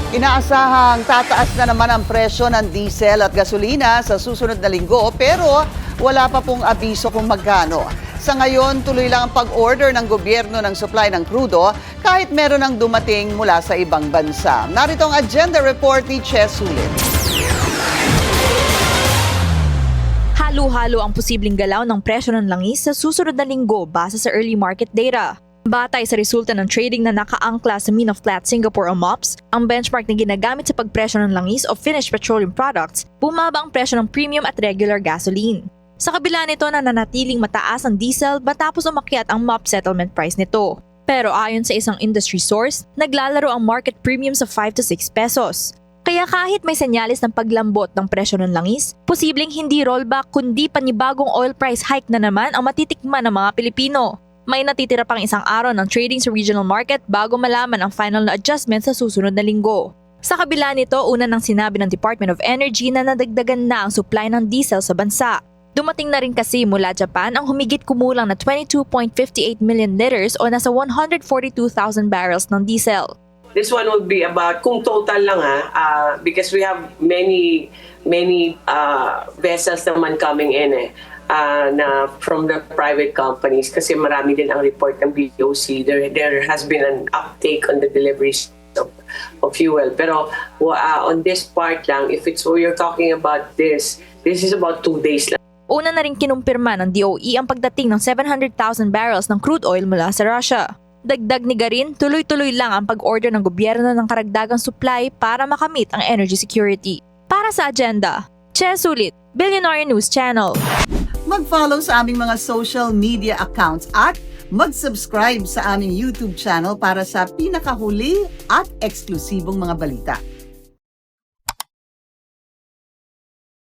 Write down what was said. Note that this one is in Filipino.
Inaasahang tataas na naman ang presyo ng diesel at gasolina sa susunod na linggo pero wala pa pong abiso kung magkano. Sa ngayon, tuloy lang ang pag-order ng gobyerno ng supply ng krudo kahit meron ang dumating mula sa ibang bansa. Narito ang agenda report ni Che Sulit. Halo-halo ang posibleng galaw ng presyo ng langis sa susunod na linggo base sa early market data. Batay sa resulta ng trading na nakaangkla sa Mean of Platts Singapore o MOPS, ang benchmark na ginagamit sa pagpresyo ng langis o finished petroleum products, bumaba ang presyo ng premium at regular gasoline. Sa kabila nito, nananatiling mataas ang diesel matapos umakyat ang MOPS settlement price nito. Pero ayon sa isang industry source, naglalaro ang market premium sa 5 to 6 pesos. Kaya kahit may senyalis ng paglambot ng presyo ng langis, posibleng hindi rollback kundi panibagong oil price hike na naman ang matitikman ng mga Pilipino. May natitira pang isang araw ng trading sa regional market bago malaman ang final na adjustment sa susunod na linggo. Sa kabila nito, una nang sinabi ng Department of Energy na nadagdagan na ang supply ng diesel sa bansa. Dumating na rin kasi mula Japan ang humigit kumulang na 22.58 million liters o nasa 142,000 barrels ng diesel. This one would be about, kung total lang because we have many vessels naman coming in na from the private companies kasi marami din ang report ng BOC. There has been an uptake on the deliveries of fuel. Pero on this part lang, if it's you're talking about this is about 2 days lang. Una na rin kinumpirma ng DOE ang pagdating ng 700,000 barrels ng crude oil mula sa Russia. Dagdag ni Garin, tuloy-tuloy lang ang pag-order ng gobyerno ng karagdagang supply para makamit ang energy security. Para sa agenda, Che Sulit, Billionaire News Channel. Mag-follow sa aming mga social media accounts at mag-subscribe sa aming YouTube channel para sa pinakahuli at eksklusibong mga balita.